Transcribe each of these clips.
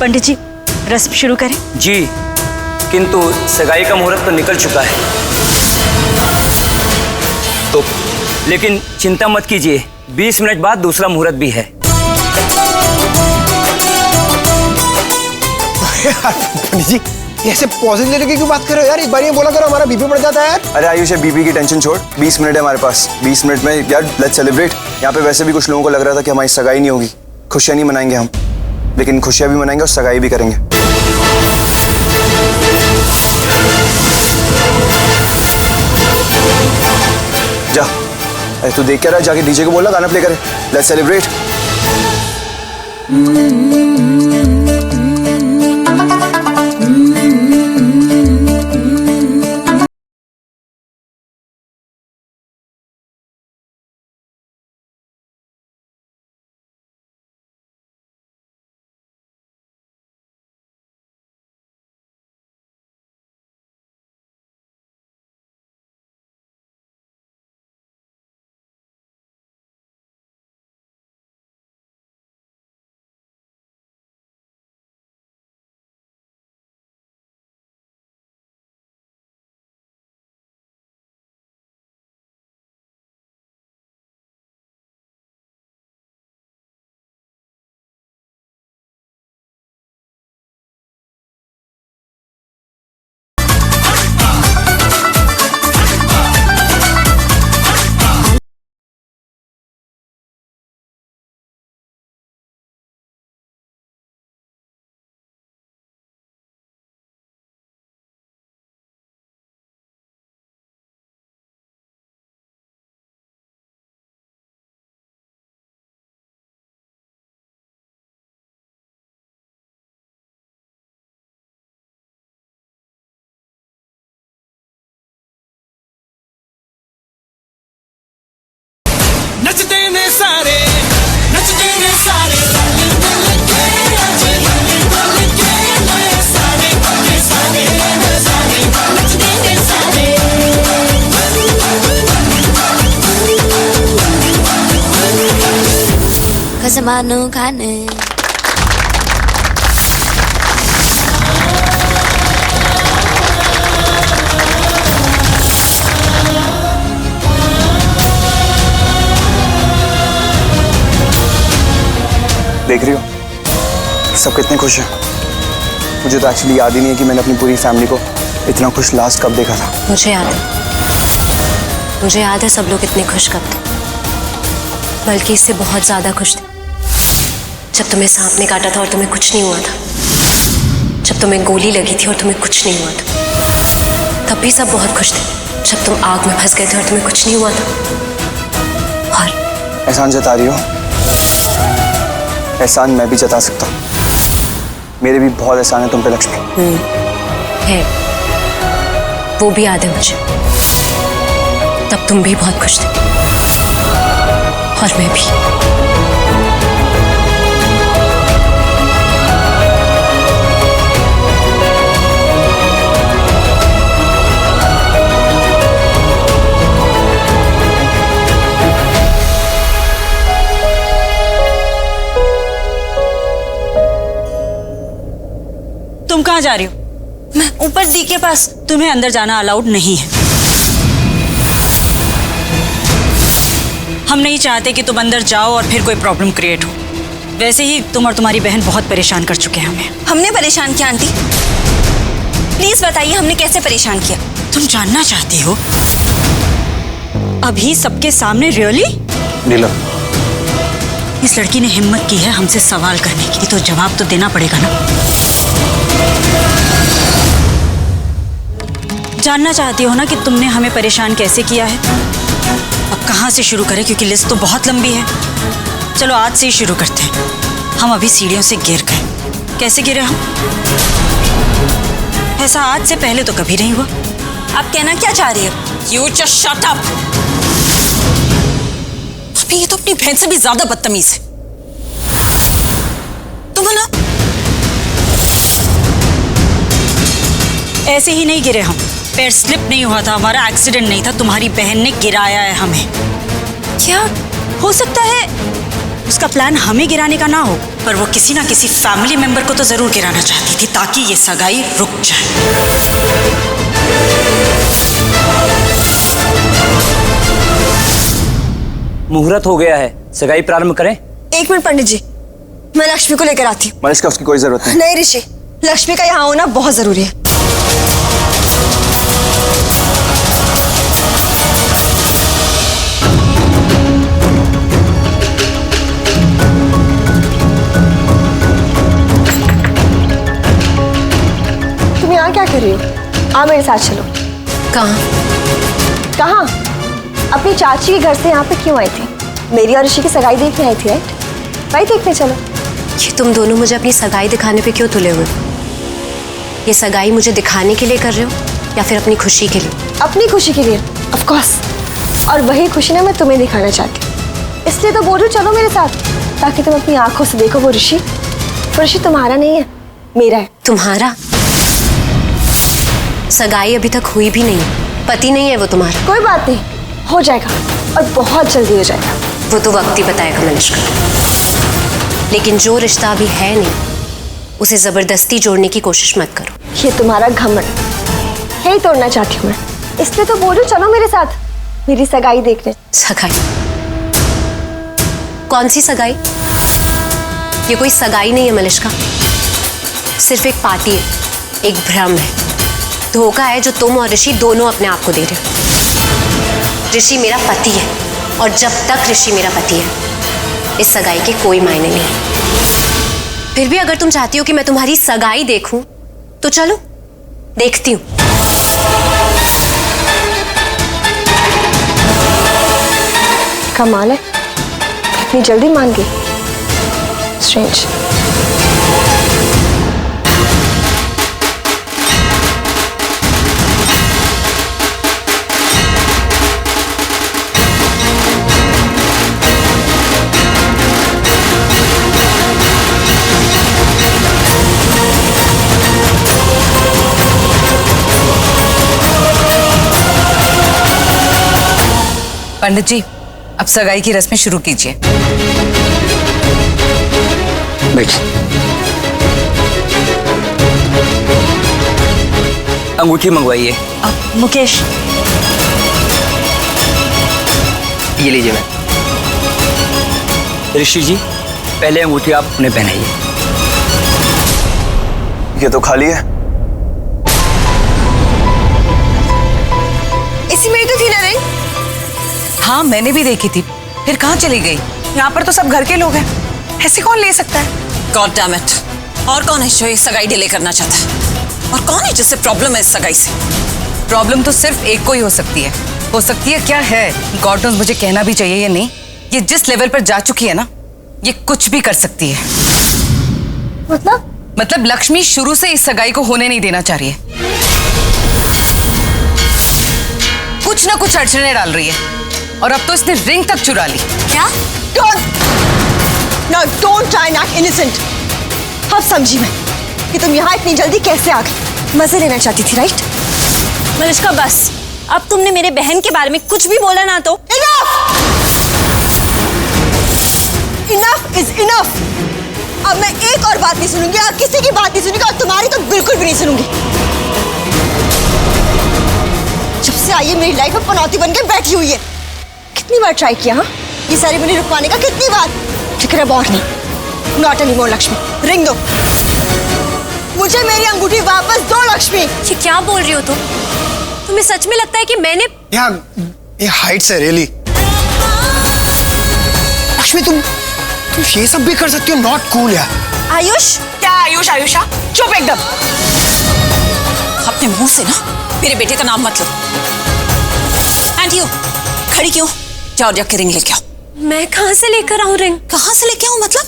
पंडित जी रस्म शुरू करें? जी, किंतु सगाई का मुहूर्त तो निकल चुका है। तो लेकिन चिंता मत कीजिए, 20 मिनट बाद दूसरा मुहूर्त भी है। पंडित जी ऐसे पॉजिटिव लेने की क्यों बात कर रहे हो यार? एक बार ये बोला करो, हमारा बीपी बढ़ जाता है यार। अरे आयुष, बीपी की टेंशन छोड़, 20 मिनट है हमारे पास। 20 मिनट में यार लेट्स सेलिब्रेट। यहाँ पे वैसे भी कुछ लोगों को लग रहा था कि हमारी सगाई नहीं होगी, खुशियां नहीं मनाएंगे हम, लेकिन खुशियां भी मनाएंगे और सगाई भी करेंगे। जा, अरे तू देख क्या रहा है? जाके डीजे को बोला गाना प्ले करे। Let's celebrate. नचते ने सारे, नचते ने सारे, कसमानो खाने देख रही हो सब कितने खुश हैं। मुझे तो एक्चुअली याद ही नहीं है कि मैंने अपनी पूरी फैमिली को इतना खुश लास्ट कब देखा था। मुझे याद है सब लोग इतने खुश कब थे, बल्कि इससे बहुत ज्यादा खुश थे जब तुम्हें सांप ने काटा था और तुम्हें कुछ नहीं हुआ था, जब तुम्हें गोली लगी थी और तुम्हें कुछ नहीं हुआ था। तब भी सब बहुत खुश थे जब तुम आग में फंस गए थे और तुम्हें कुछ नहीं हुआ था। और एहसान जता रही हो? एहसान मैं भी जता सकता हूँ, मेरे भी बहुत एहसान है तुम पे लक्ष्मी। है, वो भी याद है मुझे। तब तुम भी बहुत खुश थे और मैं भी। तुम कहाँ जा रही हो? मैं ऊपर दी के पास। तुम्हें अंदर जाना अलाउड नहीं है। हम नहीं चाहते कि तुम अंदर जाओ और फिर कोई प्रॉब्लम क्रिएट हो। वैसे ही तुम और तुम्हारी बहन बहुत परेशान कर चुके हैं हमें। हमने परेशान किया आंटी? प्लीज बताइए हमने कैसे परेशान किया? तुम जानना चाहती हो? अभी सबके सामने? रियली? नीलम, इस लड़की ने हिम्मत की है हमसे सवाल करने की, तो जवाब तो देना पड़ेगा ना। जानना चाहती हो ना कि तुमने हमें परेशान कैसे किया है? अब कहाँ से शुरू करें, क्योंकि लिस्ट तो बहुत लंबी है। चलो आज से ही शुरू करते हैं। हम अभी सीढ़ियों से गिर गए। कैसे गिरे हम? ऐसा आज से पहले तो कभी नहीं हुआ। आप कहना क्या चाह रही हो? You just shut up! अभी ये तो अपनी बहन से भी ज्यादा बदतमीज है। तुम ना ऐसे ही नहीं गिरे हम। पैर स्लिप नहीं हुआ था, हमारा एक्सीडेंट नहीं था, तुम्हारी बहन ने गिराया है हमें। क्या हो सकता है उसका प्लान हमें गिराने का ना हो, पर वो किसी ना किसी फैमिली मेंबर को तो जरूर गिराना चाहती थी ताकि ये सगाई रुक जाए। मुहूर्त हो गया है, सगाई प्रारंभ करें। 1 मिनट पंडित जी, मैं लक्ष्मी को लेकर आती हूँ। मलिष्का, उसकी कोई जरूरत नहीं। नहीं ऋषि, लक्ष्मी का यहाँ होना बहुत जरूरी है। तुम यहाँ क्या कर रही हो? मेरे साथ चलो। कहाँ? कहाँ? अपनी चाची के घर से यहाँ पे क्यों आई थी? मेरी और ऋषि की सगाई देखने आई थी, राइट? भाई देखने चलो। ये तुम दोनों मुझे अपनी सगाई दिखाने पे क्यों तुले हुए? ये सगाई मुझे दिखाने के लिए कर रहे हो या फिर अपनी खुशी के लिए? अपनी खुशी के लिए, ऑफ कोर्स। और वही खुशी ना मैं तुम्हें दिखाना चाहती हूँ, इसलिए तो बोल रही हूँ चलो मेरे साथ, ताकि तुम अपनी आंखों से देखो वो ऋषि तुम्हारा नहीं है, मेरा है। तुम्हारा? सगाई अभी तक हुई भी नहीं, पति नहीं है वो तुम्हारा। कोई बात नहीं, हो जाएगा और बहुत जल्दी हो जाएगा। वो तो वक्त ही बताएगा मलिष्का। लेकिन जो रिश्ता अभी है नहीं, उसे जबरदस्ती जोड़ने की कोशिश मत करो। ये तुम्हारा घमंड, यही तोड़ना चाहती हूँ मैं, इसलिए तो बोल रही हूँ चलो मेरे साथ मेरी सगाई देखने। सगाई? कौन सी सगाई? ये कोई सगाई नहीं है मलिष्का, सिर्फ एक पार्टी है, एक भ्रम है, धोखा है जो तुम और ऋषि दोनों अपने आप को दे रहे हो। ऋषि मेरा पति है और जब तक ऋषि मेरा पति है इस सगाई के कोई मायने नहीं। फिर भी अगर तुम चाहती हो कि मैं तुम्हारी सगाई देखूं तो चलो देखती हूं। कमाल है, इतनी जल्दी मान गई। स्ट्रेंज। पंडित जी, अब सगाई की रस्में शुरू कीजिए। अंगूठी मंगवाइए। मुकेश, ये लीजिए मैम। ऋषि जी, पहले अंगूठी आप उन्हें पहनाइए। ये तो खाली है। इसी में ही तो थी ना रिंग। हाँ, मैंने भी देखी थी, फिर कहाँ चली गई? यहाँ पर तो सब घर के लोग हैं, ऐसे कौन ले सकता है? गॉड डैम इट, और कौन है जो ये सगाई डिले करना चाहता है? और कौन है जिससे प्रॉब्लम है इस सगाई से? प्रॉब्लम तो सिर्फ एक को ही हो सकती है। हो सकती है क्या है, गॉड नोज़, मुझे कहना भी चाहिए या नहीं, ये जिस लेवल पर जा चुकी है ना, ये कुछ भी कर सकती है। मतलब लक्ष्मी शुरू से इस सगाई को होने नहीं देना चाह रही है, कुछ ना कुछ अड़चने डाल रही है, और अब तो इसने रिंग तक चुरा ली। क्या? Don't try not innocent. अब समझी मैं कि तुम यहाँ इतनी जल्दी कैसे आ गई। मजे लेना चाहती थी, राइट? मलिष्का बस, अब तुमने मेरे बहन के बारे में कुछ भी बोला ना तो। Enough is enough. अब मैं एक और बात नहीं सुनूंगी, और किसी की बात नहीं सुनूंगी, और तुम्हारी तो बिल्कुल भी नहीं सुनूंगी। जब से आई है मेरी लाइफ में पनौती बन के बैठी हुई है। कितनी बार ट्राई किया, हाँ, ये सारी मुझे रुकवाने का, कितनी बार, लेकिन अब और नहीं। नॉट एनीमोर लक्ष्मी, रिंग दो। मुझे मेरी अंगूठी वापस दो लक्ष्मी। ये क्या बोल रही हो तुम? तुम्हें सच में लगता है कि मैंने? ये हाइट से रियली। लक्ष्मी, तुम ये सब भी कर सकती हो, नॉट कूल यार। आयुष? क्या आयुष? आयुषा चुप एकदम। अपने मुंह से ना मेरे बेटे का नाम मत लो। आंटी हो, खड़ी क्यों? जाओ जाके रिंग लेके आओ। मैं कहाँ से लेकर आऊं रिंग? कहाँ से लेके आऊं मतलब?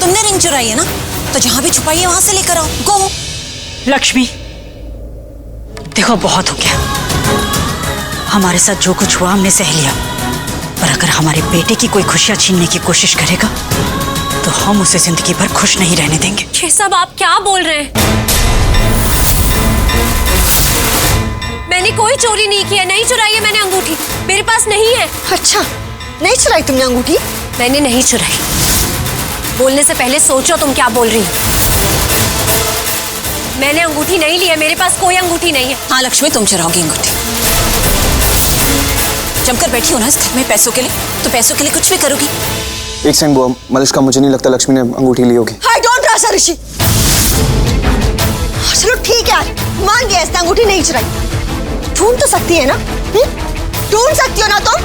तुमने रिंग चुराई है ना, तो जहां भी छुपाई है वहां से लेकर आओ। गो। लक्ष्मी, देखो बहुत हो गया, हमारे साथ जो कुछ हुआ हमने सह लिया, पर अगर हमारे बेटे की कोई खुशियां छीनने की कोशिश करेगा तो हम उसे जिंदगी भर खुश नहीं रहने देंगे। ये सब आप क्या बोल रहे हैं? मैंने कोई चोरी नहीं की है, नहीं चुराई है मैंने अंगूठी। मेरे पास पास नहीं है। अच्छा, नहीं चुराई तुमने अंगूठी? मैंने नहीं चुराई। बोलने से पहले सोचो तुम क्या बोल रही हो। मैंने अंगूठी नहीं ली है, मेरे पास कोई अंगूठी नहीं है। हाँ लक्ष्मी, तुम चुराओगी अंगूठी। जमकर बैठी हो ना इस घर में पैसों के लिए, तो पैसों के लिए कुछ भी करोगी। एक सेकंड बुआ, मलिश्का, मुझे नहीं लगता लक्ष्मी ने अंगूठी ली होगी। आई डोंट ट्रस्ट ऋषि। चलो ठीक है यार, मान गया इसने अंगूठी नहीं चुराई। ढूंढ तो सकती है ना? ढूंढ सकती हो ना तुम?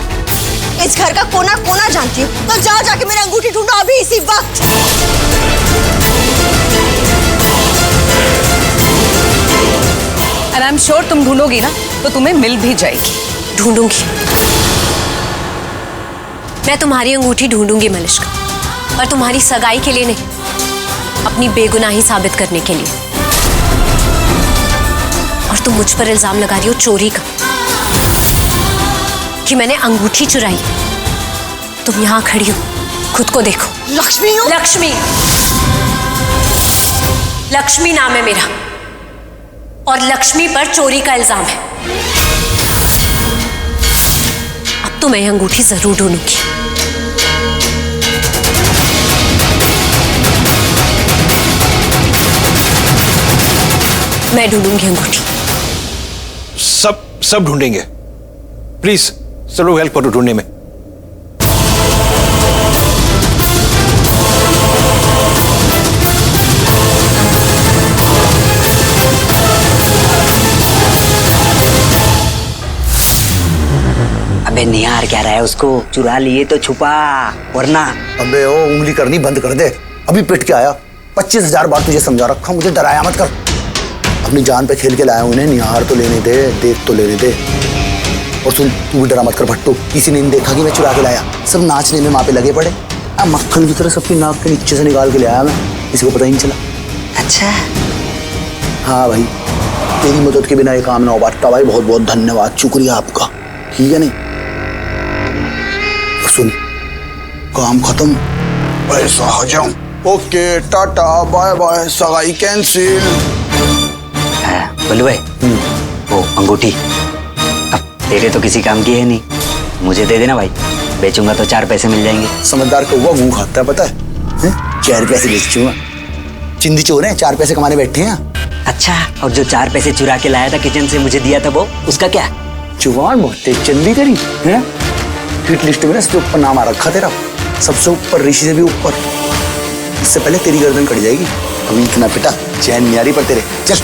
इस घर का कोना कोना जानती हो, तो जाओ जाके मेरी अंगूठी ढूंढो अभी इसी वक्त। And I'm sure तुम ढूंढोगी ना तो तुम्हें मिल भी जाएगी। ढूंढूंगी, मैं तुम्हारी अंगूठी ढूंढूंगी मलिश्का, पर तुम्हारी सगाई के लिए नहीं, अपनी बेगुनाही साबित करने के लिए। और तुम मुझ पर इल्जाम लगा रही हो चोरी का, कि मैंने अंगूठी चुराई। तुम यहां खड़ी हो, खुद को देखो। लक्ष्मी हूँ? लक्ष्मी, लक्ष्मी नाम है मेरा, और लक्ष्मी पर चोरी का इल्जाम है। अब तो मैं अंगूठी जरूर ढूंढूंगी। मैं ढूंढूंगी अंगूठी। सब ढूंढेंगे। प्लीज सब लोग हेल्प करो ढूंढने में। अबे निहार क्या रहा है उसको? चुरा लिए तो छुपा, वरना। अबे ओ, उंगली करनी बंद कर दे। अभी पिट के आया, 25,000 बार तुझे समझा रखा, मुझे डराया मत कर। अपनी जान पे खेल के लाया उन्हें, निहार तो लेने दे, देख तो लेने दे। और सुन, तू भी डरा मत कर भट्टू, किसी ने नहीं देखा कि मैं चुरा के लाया। सब नाचने में वहां पे लगे पड़े। मक्खन की तरह सबकी नाक के नीचे से निकाल के ले आया मैं, किसी को पता ही नहीं चला। अच्छा हाँ भाई, तेरी मदद के बिना ये काम ना हो पाता भाई। बहुत बहुत धन्यवाद, शुक्रिया आपका। ठीक है नहीं? सुन, काम खत्म, पैसा आ जाऊं। ओके, टाटा बाय बाय, सगाई कैंसिल। बोलू भाई, वो अंगूठी अब तेरे तो किसी काम की है नहीं, मुझे दे देना भाई, बेचूंगा तो 4 पैसे मिल जाएंगे। समझदार कौवा मुंह खाता है, पता है? 4 पैसे बेचूंगा। चिंदी चोर है, 4 पैसे कमाने बैठे हैं। अच्छा, और जो 4 पैसे चुरा के लाया था किचन से, मुझे दिया था वो, उसका क्या? जुबान बहुत तेज चंदी तेरी है। हिट लिस्ट में ना सबसे ऊपर नाम आ रखा तेरा, सबसे ऊपर, ऋषि से भी ऊपर। इससे पहले तेरी गर्दन कट जाएगी। अभी इतना पिटा, चैन नहीं आ रही पर तेरे। चल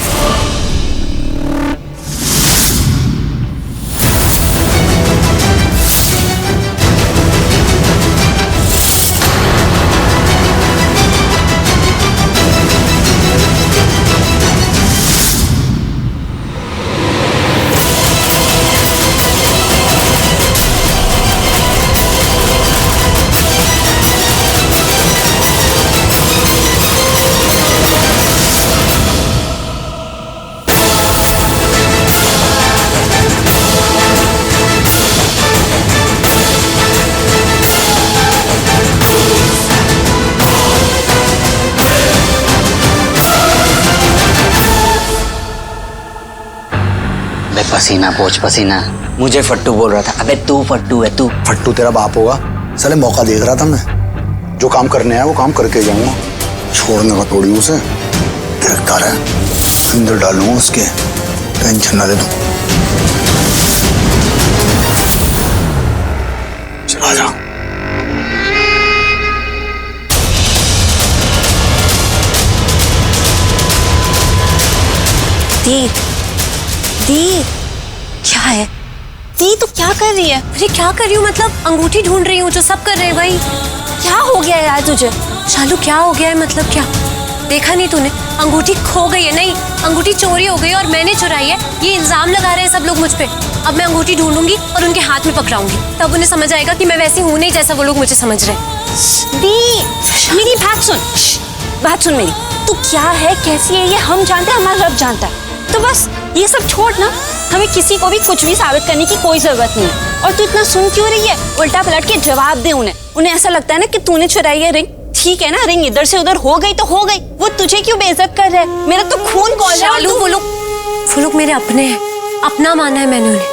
पसीना पोंछ पसीना। मुझे फट्टू बोल रहा था। अबे तू फट्टू है तू। फट्टू तेरा बाप होगा साले, मौका देख रहा था मैं। जो काम करने आया वो काम करके जाऊंगा, छोड़ने का थोड़ी उसे। देखता रहे, अंदर डालूंगा उसके, टेंशन ना ले तू। चला जा। दी, दी, क्या है? दी तो क्या कर रही है? अरे क्या कर रही हूँ मतलब? अंगूठी ढूंढ रही हूँ, जो सब कर रहे हैं भाई। क्या हो गया यार तुझे? शालू क्या हो गया है मतलब? क्या देखा नहीं तूने? अंगूठी खो गई है। नहीं, अंगूठी चोरी हो गई और मैंने चुराई है, ये इल्जाम लगा रहे हैं सब लोग मुझ पे। अब मैं अंगूठी ढूंढूंगी और उनके हाथ में पकड़ाऊंगी, तब उन्हें समझ आएगा कि मैं वैसी हूं नहीं जैसा वो लोग मुझे समझ रहे हैं। दी, मेरी बात सुन, बात सुन मेरी। तू क्या है, कैसी है, ये हम जानते हैं, हमारा रब जानता है। तो बस ये सब छोड़ ना, हमें किसी को भी कुछ भी साबित करने की कोई जरूरत नहीं है। और तू इतना सुन क्यों रही है? उल्टा पलट के जवाब दे उन्हें ऐसा लगता है ना कि तूने चुराई है रिंग। ठीक है ना, रिंग इधर से उधर हो गई तो हो गई, वो तुझे क्यों बेइज्जत कर रहा है? मेरा तो खून खौल रहा है। वो लोग मेरे अपने हैं, अपना माना है मैंने उन्हें।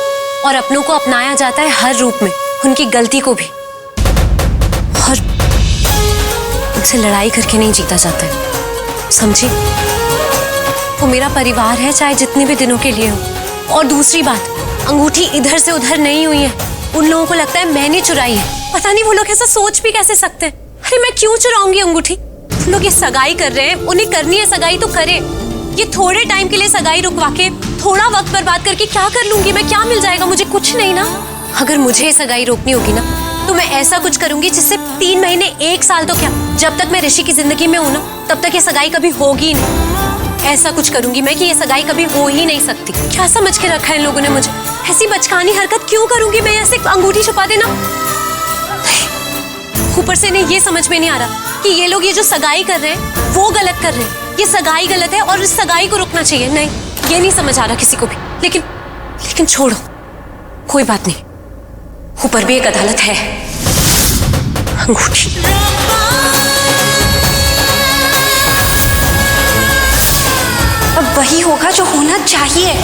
और अपनों को अपनाया जाता है हर रूप में, उनकी गलती को भी। और उनसे लड़ाई करके नहीं जीता जाता है, समझी? वो मेरा परिवार है, चाहे जितने भी दिनों के लिए हो। और दूसरी बात, अंगूठी इधर से उधर नहीं हुई है। उन लोगों को लगता है मैंने चुराई है। पता नहीं वो लोग ऐसा सोच भी कैसे सकते हैं। अरे मैं क्यों चुराऊंगी अंगूठी? लोग ये सगाई कर रहे हैं, उन्हें करनी है सगाई तो करे। ये थोड़े टाइम के लिए सगाई रुकवा के थोड़ा वक्त बर्बाद करके क्या कर लूंगी मैं? क्या मिल जाएगा मुझे? कुछ नहीं ना। अगर मुझे ये सगाई रोकनी होगी ना, तो मैं ऐसा कुछ करूंगी जिससे 3 महीने 1 साल तो क्या, जब तक मैं ऋषि की जिंदगी में हूं ना, तब तक ये सगाई कभी होगी ही नहीं। ऐसा कुछ करूंगी मैं कि ये सगाई कभी हो ही नहीं सकती। क्या समझ के रखा है इन लोगों ने मुझे? ऐसी बचकानी हरकत क्यों करूंगी मैं? ऐसे अंगूठी छुपा देना। ऊपर से इन्हें ये समझ में नहीं आ रहा कि ये लोग ये जो सगाई कर रहे हैं वो गलत कर रहे हैं। ये सगाई गलत है और इस सगाई को रुकना चाहिए। नहीं, ये नहीं समझ आ रहा किसी को भी। लेकिन छोड़ो, कोई बात नहीं। ऊपर भी एक अदालत है। अंगूठी अब वही होगा जो होना चाहिए।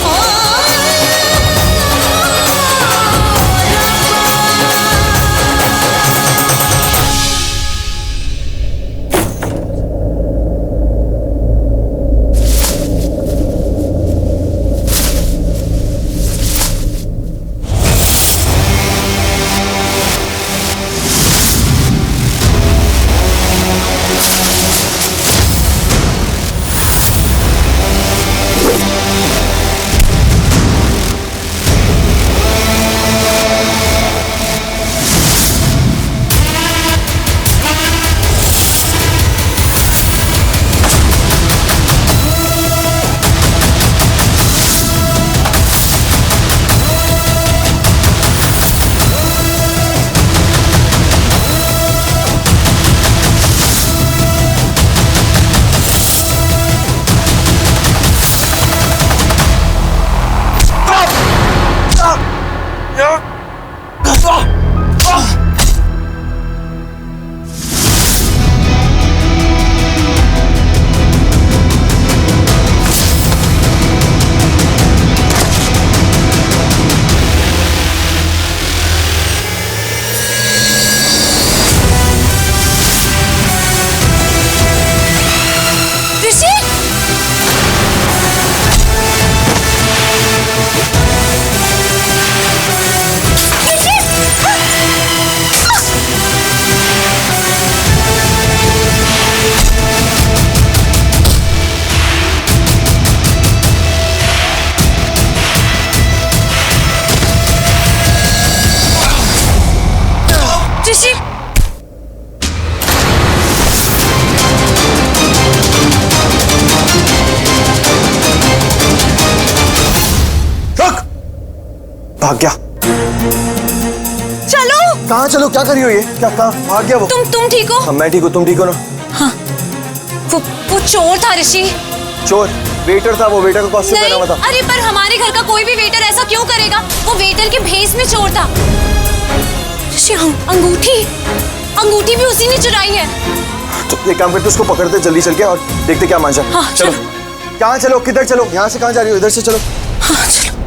भाग गया। चलो। कहाँ चलो? क्या कर रही हो ये? क्या कहाँ भाग गया वो? तुम ठीक हो? हाँ, मैं ठीक हूँ। तुम ठीक हो ना? हाँ, वो चोर था ऋषि। चोर? वेटर था वो। वेटर का कॉस्ट्यूम पहना हुआ था। अरे पर हमारे घर का कोई भी वेटर ऐसा क्यों करेगा? वो वेटर के भेष में चोर था। ऋषि, अंगूठी भी उसी ने चुराई है। तो एक काम करते, उसको पकड़ते जल्दी चल के और देखते क्या मांझा। हाँ, चलो। कहाँ चलो? किधर चलो? यहाँ से कहाँ जा रही हो? इधर से चलो। हाँ चलो।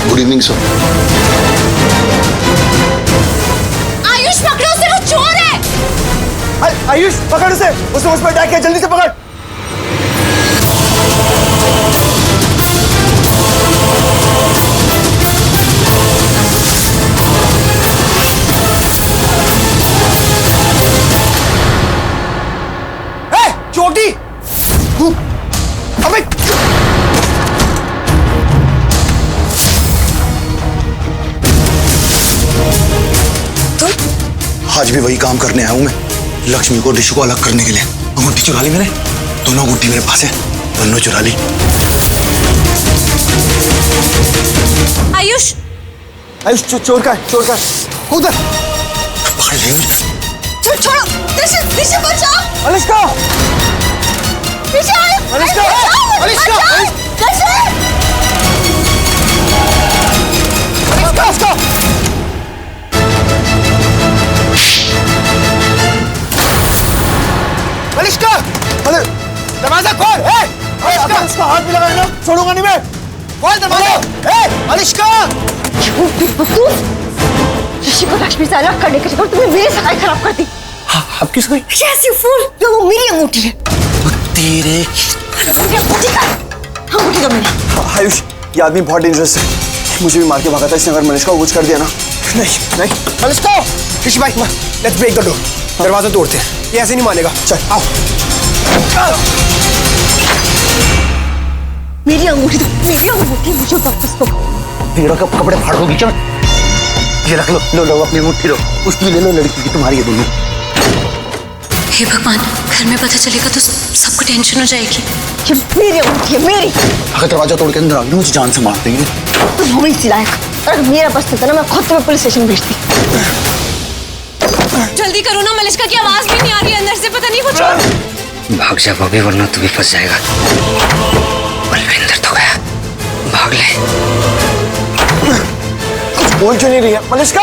Good evening sir. आयुष पकड़ो उसे, वो चोर है। आयुष पकड़ उसे, उसने उस पर अटैक किया, जल्दी से पकड़। चोटी तू, अबे आज भी वही काम करने आया हूं मैं, लक्ष्मी को ऋषि को अलग करने के लिए। अंगूठी चुरा ली मैंने, दोनों अंगूठी मेरे पास है, दोनों चुरा ली। आयुष, आयुष चोर का है, चोर का उधर पकड़ लेंगे। छोड़ो, ऋषि बचाओ। अनुष्का, ऋषि, अनुष्का, अनुष्का, अनुष्का। अनुष्का इसका हाथ भी लगाना छोड़ूंगा नहीं मैं। खोल दरवाजा। अनुष्का ऋषि को लक्ष्मी से अलग करने के चक्कर तुमने मेरी सगाई खराब कर दी। अब किस गई? Yes, you fool! वो मेरी अंगूठी है। तेरे अंगूठी का अंगूठी दो मेरी। आयुष, ये आदमी बहुत डेंजरस है, मुझे भी मार के भागा था इसने। अगर मनीषका को कुछ कर दिया ना। नहीं अनुष्का, ऋषि भाई लेट्स ब्रेक द डोर। दरवाजा तोड़ते हैं, ये ऐसे नहीं मानेगा। चल आओ। मेरी अंगूठी दो, मेरी अंगूठी मुझे वापस दो। हीरो के कपड़े फाड़ दोगी क्या? ये रख लो, लो अपनी अंगूठी लो, उसकी ले लो, लड़की की तुम्हारी है दोनों। हे भगवान, घर में पता चलेगा तो सबको टेंशन हो जाएगी। ये मेरी अंगूठी है, मेरी। अगर दरवाजा तोड़ के अंदर आ गई मुझे जान से मार देंगे। तुम हो इसी लायक। अगर मेरा बस होता ना मैं खुद तुम्हें पुलिस स्टेशन भेजती। जल्दी करो ना, मलिश्का की आवाज भी नहीं आ रही है अंदर से, पता नहीं कुछ। भाग जा बॉबी, वरना तू भी फंस जाएगा। बलविंदर तो गया, भाग ले। कुछ बोल क्यों नहीं रही है मनीषका?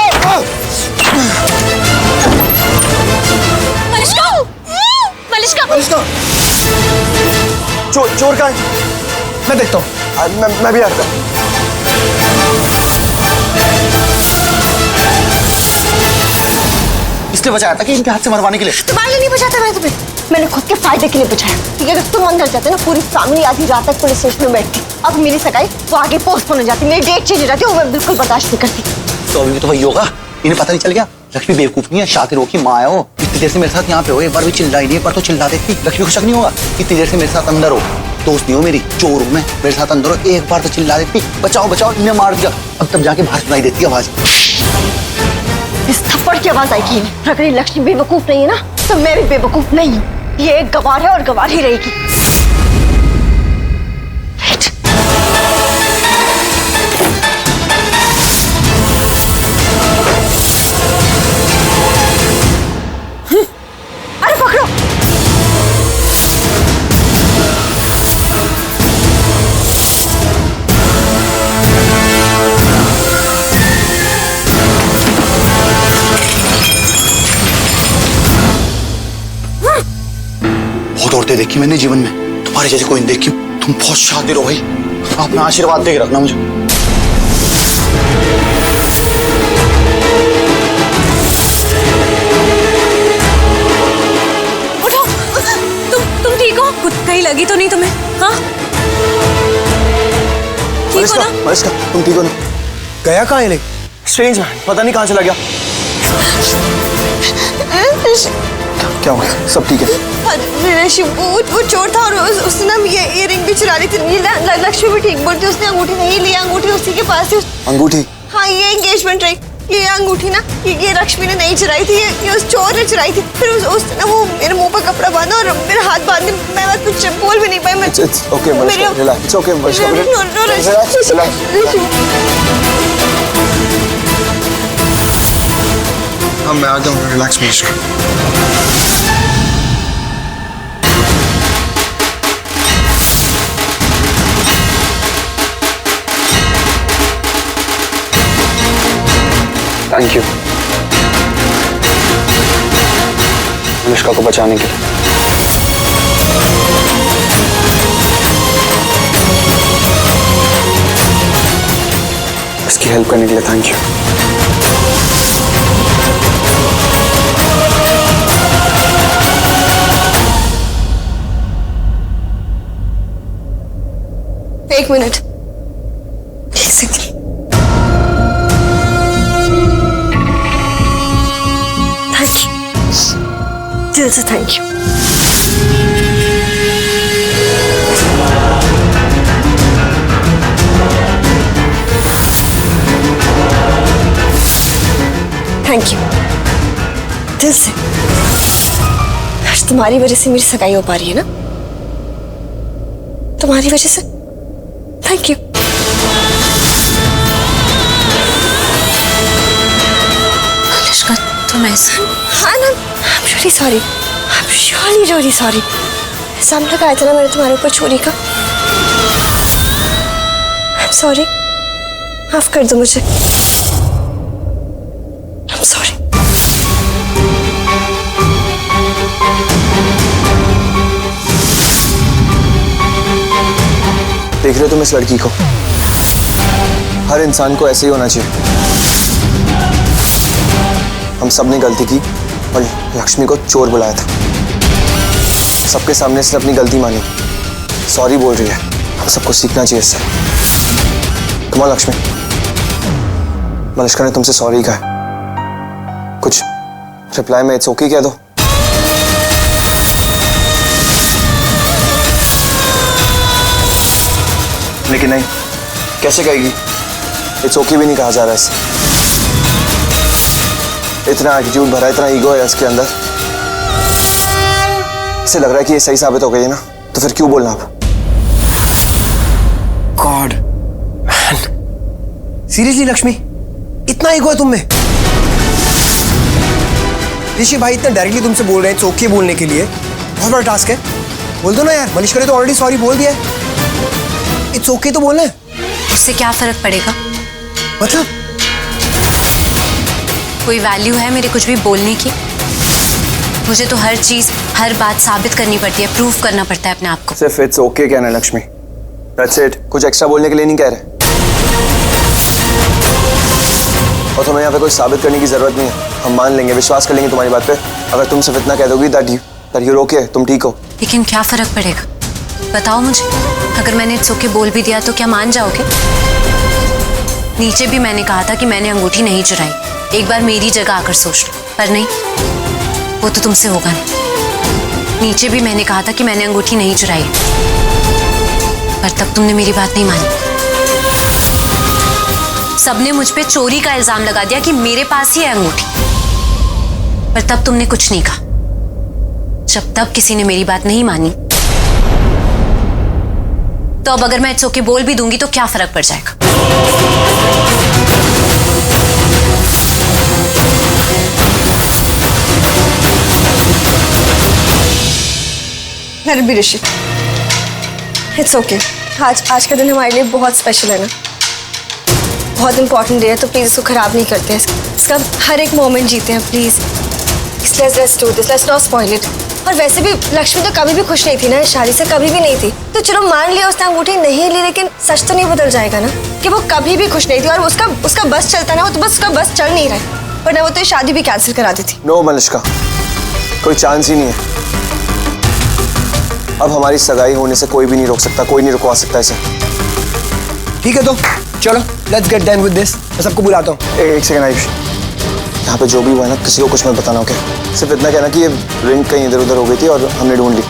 मलिश्का चोर कहाँ है? मैं देखता हूँ। मैं भी आता हूँ। इसलिए बचाया था कि इनके हाथ से मरवाने के लिए। तुम्हारे लिए नहीं बचाता मैं तुम्हें, मैंने खुद के फायदे के लिए बचाया। ठीक है, अगर तुम अंदर जाते ना पूरी फैमिली आधी रात तक पुलिस स्टेशन में बैठती। अब मेरी सगाई वो आगे पोस्टपोन हो जाती, मेरी डेट चेंज हो जाती, वो मैं बिल्कुल बर्दाश्त नहीं करती। तो अभी भी तो वही होगा, इन्हें पता नहीं चल गया? लक्ष्मी बेवकूफ नहीं है, शातिर हो की माँ है वो। इतनी देर से मेरे साथ यहाँ पे हो, एक बार भी चिल्लाई नहीं, एक बार तो चिल्ला देती। लक्ष्मी को शक नहीं होगा? इतनी देर से मेरे साथ अंदर हो, दोस्त नहीं हो मेरी, चोर हूँ मैं, मेरे साथ अंदर हो, एक बार तो चिल्ला देती बचाओ बचाओ, इन्हें मार दिया। अब तब जाके बाहर सुनाई देती आवाज। इस थप्पड़ की आवाज आएगी। अगर ये लक्ष्मी बेवकूफ नहीं है ना तो मैं भी बेवकूफ नहीं हूँ। ये एक गवार है और गवार ही रहेगी। अरे पकड़ो। बहुत औरतें देखी मैंने जीवन में, तुम्हारे जैसे कोई नहीं देखी। तुम बहुत शातिर हो भाई, अपना आशीर्वाद दे के रखना मुझे। उठो, तुम ठीक हो? कुछ कहीं लगी तो नहीं तुम्हें? हाँ ठीक हो ना? मनीषका तुम ठीक हो ना? गया कहाँ है? स्ट्रेंज मैन, पता नहीं कहाँ चला गया। क्या हुआ? सब ठीक है? ऋषि वो चोर था और उसने ना ये रिंग भी चुरा ली थी। ये लक्ष्मी भी ठीक बोलती, उसने अंगूठी नहीं ली, अंगूठी उसी के पास थी। अंगूठी? हाँ, ये एंगेजमेंट रिंग, ये अंगूठी ना ये लक्ष्मी ने नहीं चुराई थी, ये उस चोर ने चुराई थी। फिर उसने ना वो मेरे मुंह पर कपड़ा बांधा और मेरे हाथ बांधे, मैं कुछ बोल भी नहीं पाई। मैं okay Manishka, relax. Okay Manishka, हाँ मैं आ जाऊँ। Relax Manishka. Thank you Anushka को बचाने के लिए। इसकी हेल्प करने के लिए थैंक यू। एक मिनट, थैंक यू, दिल से थैंक यू। थैंक यू दिल से। आज तुम्हारी वजह से मेरी सगाई हो पा रही है ना, तुम्हारी वजह से। Thank you. अनुष्का तुम ऐसा? हाँ ना, I'm really sorry. I'm really sorry. सामने लगाया था ना मैंने तुम्हारे ऊपर चोरी का। I'm sorry. माफ कर दो मुझे। I'm sorry. देख रहे हो तुम इस लड़की को? हर इंसान को ऐसे ही होना चाहिए। हम सब ने गलती की और लक्ष्मी को चोर बुलाया था। सबके सामने से अपनी गलती मानी, सॉरी बोल रही है। हम सबको सीखना चाहिए इससे। कम ऑन लक्ष्मी, मलिष्का ने तुमसे सॉरी कहा, कुछ रिप्लाई में इट्स ओके कह दो। लेकिन नहीं, कैसे कहेगी? इट्स ओके भी नहीं कहा जा रहा इससे। इतना एटीट्यूड भरा, इतना ईगो है इसके अंदर। इसे लग रहा है कि ये सही साबित हो गई है ना, तो फिर क्यों बोलना आप? गॉड मैन, सीरियसली लक्ष्मी, इतना ईगो है तुम में? ऋषि भाई इतना डायरेक्टली तुमसे बोल रहे हैं चौके बोलने के लिए, बहुत बड़ा टास्क है। बोल दो ना यार, मलिष्का ने तो ऑलरेडी सॉरी बोल दिया है। इट्स ओके तो बोलना है। उससे क्या फर्क पड़ेगा? मतलब कोई वैल्यू है मेरे कुछ भी बोलने की? मुझे तो हर चीज, हर बात साबित करनी पड़ती है, प्रूफ करना पड़ता है अपने आप को। सिर्फ इट्स ओके कहना है लक्ष्मी, दैट्स इट। कुछ एक्स्ट्रा बोलने के लिए नहीं कह रहे। और तुम्हें यहाँ पे कोई साबित करने की जरूरत नहीं है। हम मान लेंगे, विश्वास कर लेंगे तुम्हारी बात पे। अगर तुम सिर्फ इतना कह दोगी दैट यू ओके, तुम ठीक हो। लेकिन क्या फर्क पड़ेगा बताओ मुझे? अगर मैंने इट्स ओके बोल भी दिया तो क्या मान जाओगे? नीचे भी मैंने कहा था कि मैंने अंगूठी नहीं चुराई, एक बार मेरी जगह आकर सोच लो। पर नहीं, वो तो तुमसे होगा नहीं। नीचे भी मैंने कहा था कि मैंने अंगूठी नहीं चुराई, पर तब तुमने मेरी बात नहीं मानी। सबने मुझ पे चोरी का इल्जाम लगा दिया कि मेरे पास ही है अंगूठी, पर तब तुमने कुछ नहीं कहा। जब तब किसी ने मेरी बात नहीं मानी, तो अब अगर मैं इट्स ओके बोल भी दूंगी तो क्या फर्क पड़ जाएगा? भी ऋषि, इट्स ओके। आज का दिन हमारे लिए बहुत स्पेशल है ना, बहुत इंपॉर्टेंट डे है, तो प्लीज इसको खराब नहीं करते हैं। इसका हर एक मोमेंट जीते हैं please. Let's do this, let's not spoil it. और वैसे भी लक्ष्मी तो कभी भी खुश नहीं थी ना, शादी से कभी भी नहीं थी। तो चलो मान लिया उसने अंगूठी नहीं ली, लेकिन सच तो नहीं बदल जाएगा ना कि वो कभी भी खुश नहीं थी। और उसका बस चलता ना, वो तो बस उसका बस चल नहीं रहा है, वरना वो तो शादी भी कैंसिल करा दी थी। नो मलिष्का, कोई चांस ही नहीं है। अब हमारी सगाई होने से कोई भी नहीं रोक सकता, कोई नहीं रुकवा सकता इसे। ठीक है तो चलो, let's get done with this. मैं सबको बुलाता हूँ। एक सेकंड आयुष, यहाँ पे जो भी हुआ है ना, किसी को कुछ मत बताना, ओके? सिर्फ इतना कहना कि ये रिंग कहीं इधर उधर हो गई थी और हमने ढूंढ ली।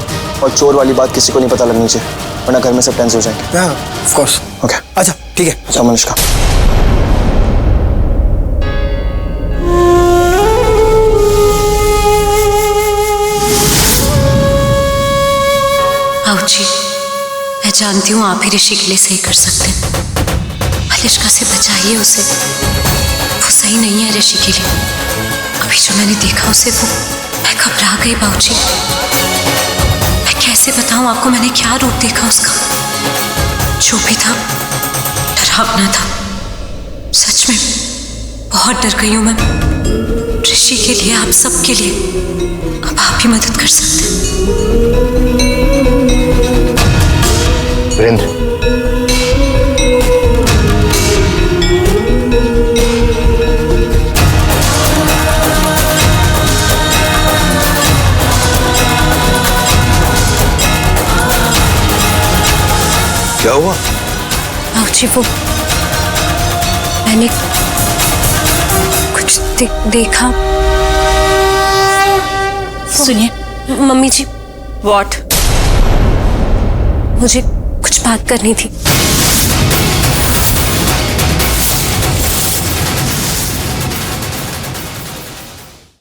और चोर वाली बात किसी को नहीं पता लगनी चाहिए, वरना घर में सब टेंस हो जाएंगे। हाँ, ऑफ कोर्स। ओके, अच्छा ठीक है। अच्छा मलिष्का, जी, मैं जानती हूँ आप ही ऋषि के लिए सही कर सकते हैं। मलिष्का से बचाइए उसे, वो सही नहीं है ऋषि के लिए। अभी जो मैंने देखा उसे, वो मैं घबरा गई बाबूजी। मैं कैसे बताऊं आपको मैंने क्या रूप देखा उसका? जो भी था डरावना था। सच में बहुत डर गई हूं मैं। ऋषि के लिए, आप सबके लिए, अब आप ही मदद कर सकते हैं। वीरेंद्र, क्या हुआ? बाबूजी, वो मैंने कुछ देखा। सुनिए। मम्मी जी, व्हाट? मुझे कुछ बात करनी थी।